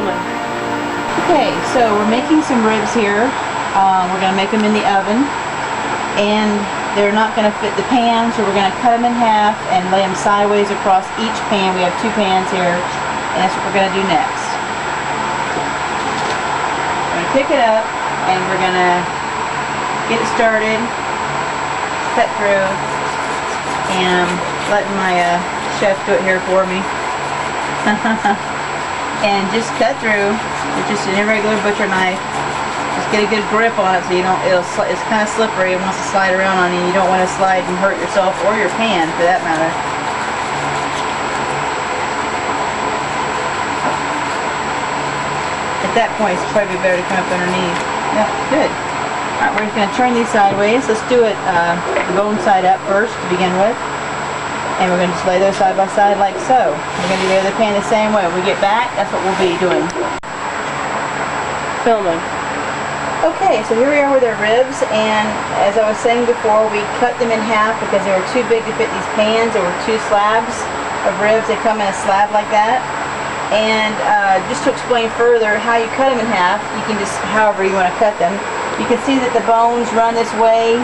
Filming. Okay, so we're making some ribs here. We're going to make them in the oven, and they're not going to fit the pan, so we're going to cut them in half and lay them sideways across each pan. We have 2 pans here, and that's what we're going to do next. We're going to pick it up, and we're going to get it started, cut through, and letting my chef do it here for me. And just cut through with just an irregular butcher knife. Just get a good grip on it so you don't, it's kind of slippery and wants to slide around on you. You don't want to slide and hurt yourself or your pan for that matter. At that point it's probably better to come up underneath. Yeah, good. Alright, we're just going to turn these sideways. Let's do it the bone side up first to begin with. And we're going to just lay those side by side like so. We're going to do the other pan the same way. When we get back, that's what we'll be doing. Filming. Okay, so here we are with our ribs, and as I was saying before, we cut them in half because they were too big to fit these pans. There were 2 slabs of ribs. They come in a slab like that. And just to explain further how you cut them in half, you can just, however you want to cut them. You can see that the bones run this way.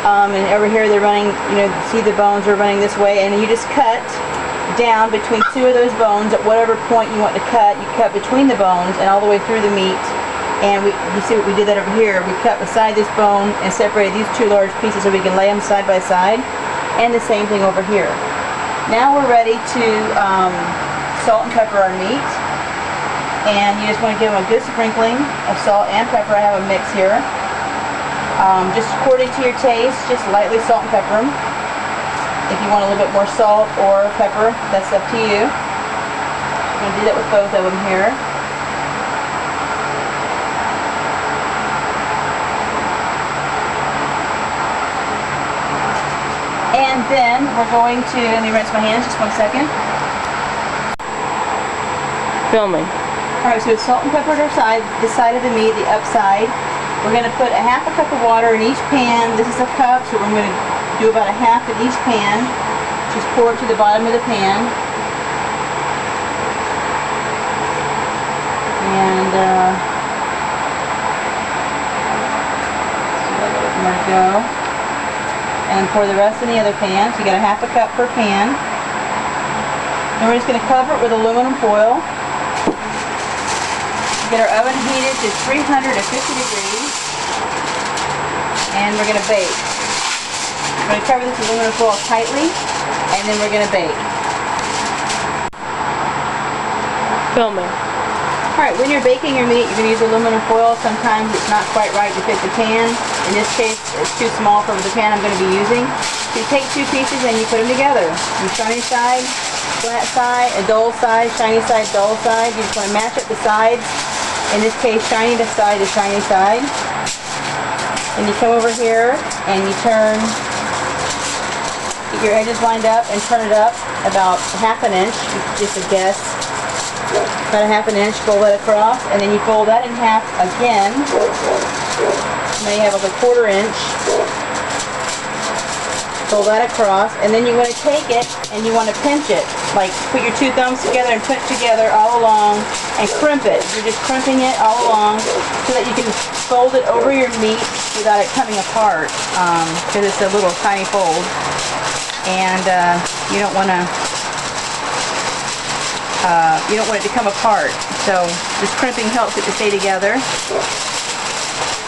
And over here they're running, you know, see the bones are running this way, and you just cut down between 2 of those bones at whatever point you want to cut. You cut between the bones and all the way through the meat. And you see what we did that over here. We cut beside this bone and separated these 2 large pieces so we can lay them side by side. And the same thing over here. Now we're ready to salt and pepper our meat. And you just want to give them a good sprinkling of salt and pepper. I have a mix here. Just according to your taste, just lightly salt and pepper them. If you want a little bit more salt or pepper, that's up to you. I'm going to do that with both of them here. And then we're going to, let me rinse my hands just 1 second. Filming. Alright, so it's salt and pepper our side, this side of the meat, the upside. We're going to put a half a cup of water in each pan. This is a cup, so we're going to do about a half in each pan. Just pour it to the bottom of the pan. And so let it go. And pour the rest in the other pan. So you got a half a cup per pan. And we're just going to cover it with aluminum foil. Get our oven heated to 350 degrees, and we're going to bake. We're going to cover this aluminum foil tightly, and then we're going to bake. Filming. Alright, when you're baking your meat, you're going to use aluminum foil. Sometimes it's not quite right to fit the pan. In this case, it's too small for the pan I'm going to be using. So you take 2 pieces and you put them together. The shiny side, flat side, a dull side, shiny side, dull side. You just want to match up the sides. In this case, shiny side to shiny side. And you come over here and you turn, get your edges lined up and turn it up about ½ an inch, just a guess. About a ½ an inch, fold that across, and then you fold that in half again. Now you have like a ¼ inch. Fold that across, and then you want to take it and you want to pinch it. Like put your 2 thumbs together and pinch together all along and crimp it. You're just crimping it all along so that you can fold it over your meat without it coming apart, because it's a little tiny fold, and you don't want it to come apart. So this crimping helps it to stay together.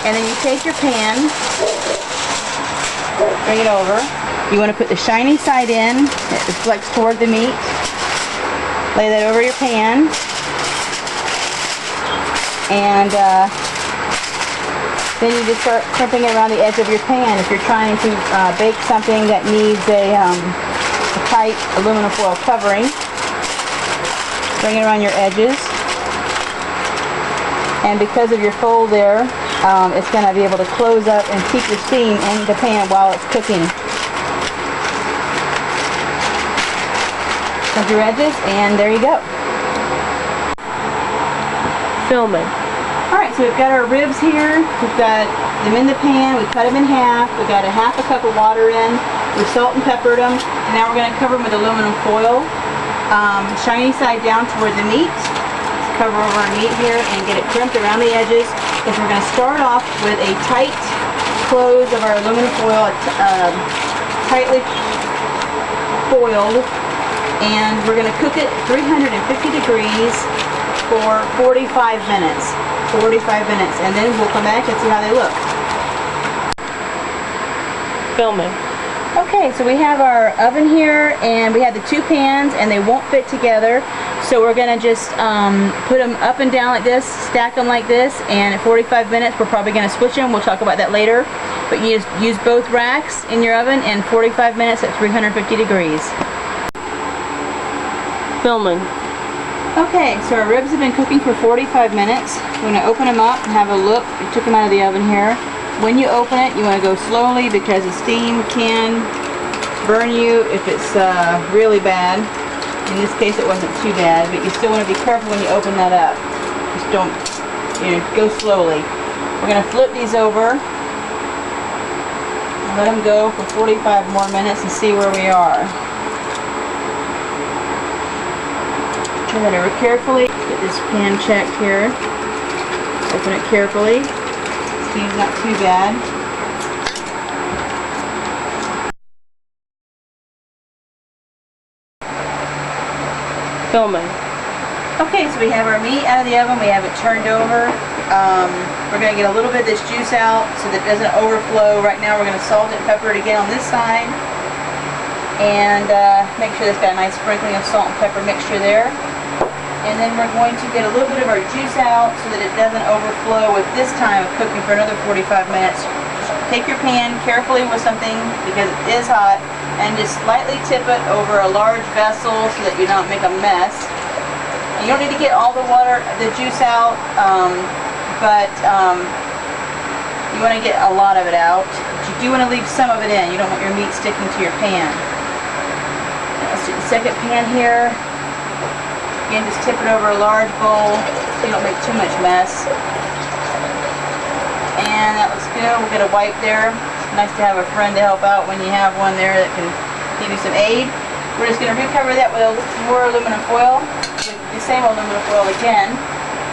And then you take your pan, bring it over. You want to put the shiny side in, it reflects toward the meat. Lay that over your pan. And then you just start crimping it around the edge of your pan. If you're trying to bake something that needs a tight aluminum foil covering, bring it around your edges. And because of your fold there, it's going to be able to close up and keep your steam in the pan while it's cooking. Of your edges, and there you go. Filming. Alright, so we've got our ribs here. We've got them in the pan. We cut them in half. We've got a ½ a cup of water in. We've salt and peppered them. And now we're going to cover them with aluminum foil. Shiny side down toward the meat. cover over our meat here and get it crimped around the edges. Because we're going to start off with a tight close of our aluminum foil, tightly foiled, and we're going to cook it 350 degrees for 45 minutes. 45 minutes, and then we'll come back and see how they look. Filming. Okay, so we have our oven here, and we have the two pans, and they won't fit together. So we're going to just put them up and down like this, stack them like this, and at 45 minutes we're probably going to switch them. We'll talk about that later. But you just use both racks in your oven, and 45 minutes at 350 degrees. Filming. Okay, so our ribs have been cooking for 45 minutes. We're going to open them up and have a look. We took them out of the oven here. When you open it, you want to go slowly because the steam can burn you if it's really bad. In this case, it wasn't too bad, but you still want to be careful when you open that up. Just don't, go slowly. We're going to flip these over and let them go for 45 more minutes and see where we are. Turn it over carefully. Get this pan checked here. Open it carefully. Steam's not too bad. Filming. Okay, so we have our meat out of the oven. We have it turned over. We're going to get a little bit of this juice out so that it doesn't overflow. Right now we're going to salt it and pepper it again on this side. And make sure it's got a nice sprinkling of salt and pepper mixture there. And then we're going to get a little bit of our juice out so that it doesn't overflow with this time of cooking for another 45 minutes. Take your pan carefully with something, because it is hot, and just slightly tip it over a large vessel so that you don't make a mess. And you don't need to get all the water, the juice out, but you want to get a lot of it out. But you do want to leave some of it in. You don't want your meat sticking to your pan. Now let's do the second pan here. Again, just tip it over a large bowl so you don't make too much mess. And that looks good. We'll get a wipe there. It's nice to have a friend to help out when you have one there that can give you some aid. We're just going to recover that with more aluminum foil, with the same aluminum foil again,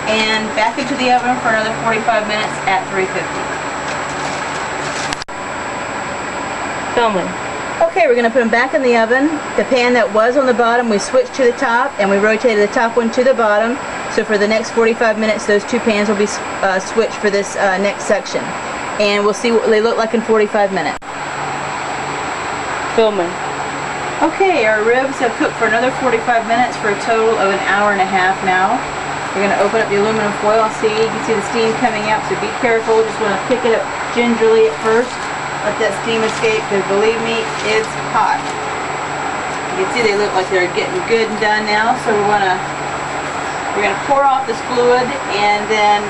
and back into the oven for another 45 minutes at 350. Filming. Okay, we're going to put them back in the oven. The pan that was on the bottom, we switched to the top, and we rotated the top one to the bottom. So for the next 45 minutes, those two pans will be switched for this next section. And we'll see what they look like in 45 minutes. Filming. Okay, our ribs have cooked for another 45 minutes for a total of an hour and a half now. We're going to open up the aluminum foil. See, you can see the steam coming out, so be careful. Just want to pick it up gingerly at first. Let that steam escape, because believe me, it's hot. You can see they look like they're getting good and done now. So we're gonna pour off this fluid, and then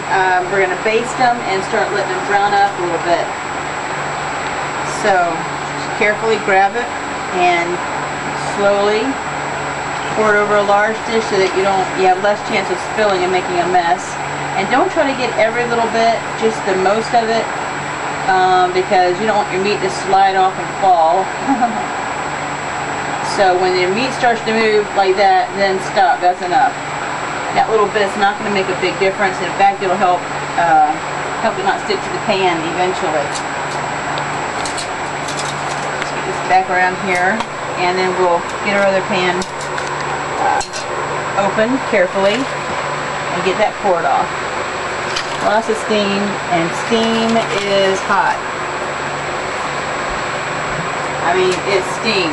we're gonna baste them and start letting them brown up a little bit. So just carefully grab it and slowly pour it over a large dish so that you have less chance of spilling and making a mess. And don't try to get every little bit, just the most of it. Because you don't want your meat to slide off and fall. So when your meat starts to move like that, then stop. That's enough. That little bit's not going to make a big difference. In fact, it'll help it not stick to the pan eventually. Let's get this back around here, and then we'll get our other pan open carefully and get that poured off. Lots of steam, and steam is hot. I mean, it's steam.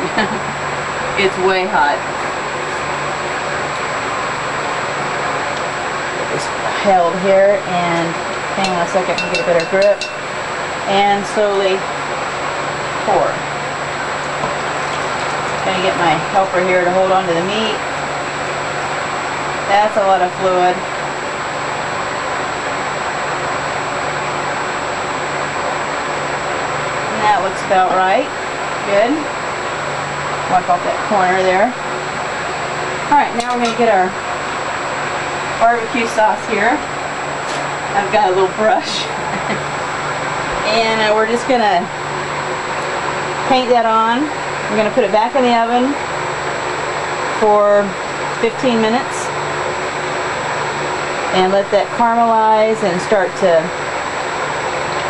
It's way hot. Get this held here, and hang on a second to get a better grip, and slowly pour. Gonna get my helper here to hold on to the meat. That's a lot of fluid. That looks about right. Good. Wipe off that corner there. Alright, now we're going to get our barbecue sauce here. I've got a little brush. And we're just going to paint that on. We're going to put it back in the oven for 15 minutes. and let that caramelize and start to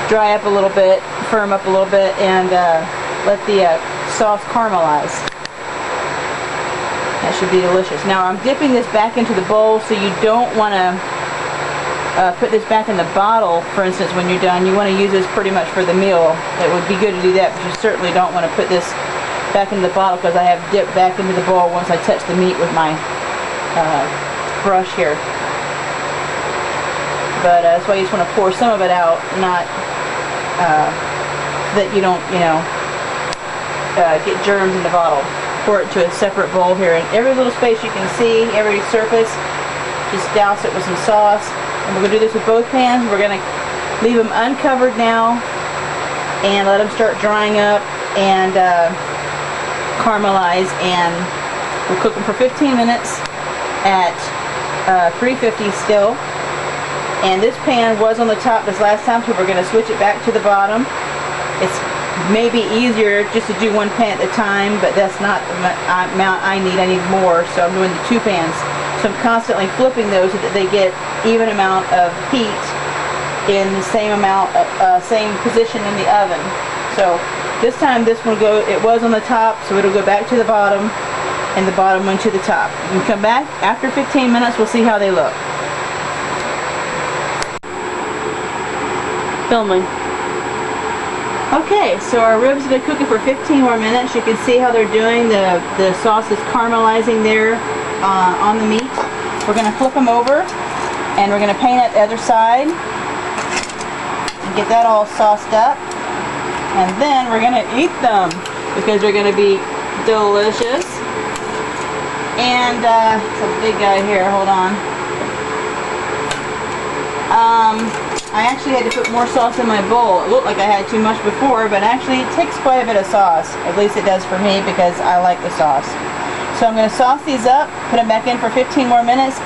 dry up a little bit, firm up a little bit, and let the sauce caramelize. That should be delicious. Now I'm dipping this back into the bowl, so you don't want to put this back in the bottle, for instance, when you're done. You want to use this pretty much for the meal. It would be good to do that, but you certainly don't want to put this back into the bottle, because I have dipped back into the bowl once I touch the meat with my brush here. But that's why you just want to pour some of it out, not that you don't, get germs in the bottle. Pour it to a separate bowl here, and every little space you can see, every surface, just douse it with some sauce. And we're going to do this with both pans. We're going to leave them uncovered now and let them start drying up and caramelize, and we'll cook them for 15 minutes at 350 still. And this pan was on the top this last time, so we're going to switch it back to the bottom. It's maybe easier just to do one pan at a time, but that's not the amount I need. I need more, so I'm doing the 2 pans. So I'm constantly flipping those so that they get even amount of heat in the same amount, same position in the oven. So this time this one it was on the top, so it'll go back to the bottom, and the bottom went to the top. You can come back after 15 minutes, we'll see how they look. Filming. Okay, so our ribs have been cooking for 15 more minutes. You can see how they're doing. The sauce is caramelizing there on the meat. We're going to flip them over, and we're going to paint at the other side and get that all sauced up. And then we're going to eat them, because they're going to be delicious. And it's a big guy here. Hold on. I actually had to put more sauce in my bowl. It looked like I had too much before, but actually it takes quite a bit of sauce. At least it does for me, because I like the sauce. So I'm going to sauce these up, put them back in for 15 more minutes.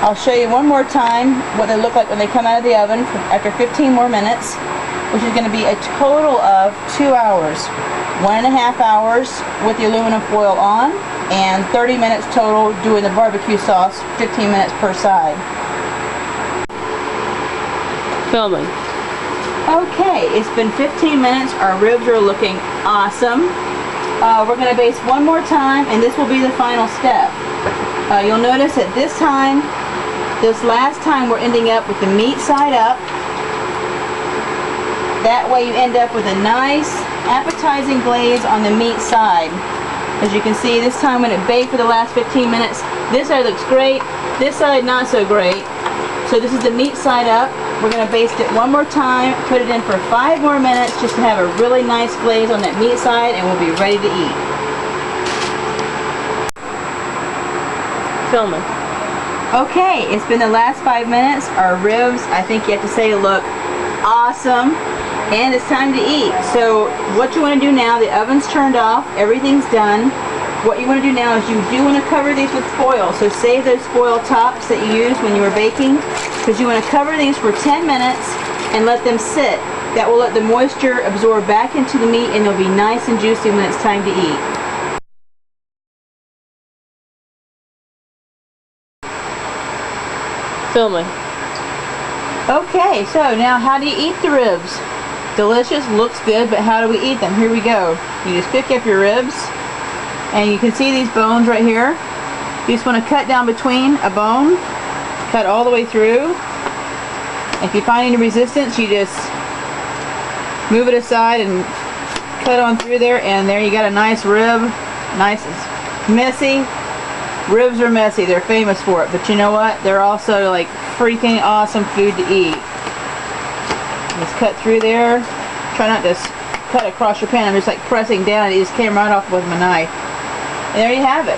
I'll show you one more time what they look like when they come out of the oven after 15 more minutes, which is going to be a total of 2 hours. 1.5 hours with the aluminum foil on, and 30 minutes total doing the barbecue sauce, 15 minutes per side. Filming. Okay, it's been 15 minutes. Our ribs are looking awesome. We're going to baste one more time, and this will be the final step. You'll notice that this last time we're ending up with the meat side up. That way you end up with a nice appetizing glaze on the meat side. As you can see, this time when it baked for the last 15 minutes, this side looks great, this side not so great. So this is the meat side up. We're going to baste it one more time, put it in for 5 more minutes just to have a really nice glaze on that meat side, and we'll be ready to eat. Filming. Okay, it's been the last 5 minutes. Our ribs, I think you have to say, look awesome, and it's time to eat. So what you want to do now, the oven's turned off, everything's done. What you want to do now is you do want to cover these with foil. So save those foil tops that you used when you were baking, because you want to cover these for 10 minutes and let them sit. That will let the moisture absorb back into the meat, and they'll be nice and juicy when it's time to eat. Filming. Okay, so now how do you eat the ribs? Delicious, looks good, but how do we eat them? Here we go. You just pick up your ribs, and you can see these bones right here. You just want to cut down between a bone, cut all the way through. If you find any resistance, you just move it aside and cut on through there, and there you got a nice rib. Nice and messy. Ribs are messy, they're famous for it, but you know what? They're also like freaking awesome food to eat. Just cut through there. Try not to cut across your pan. I'm just like pressing down. It just came right off with my knife. And there you have it.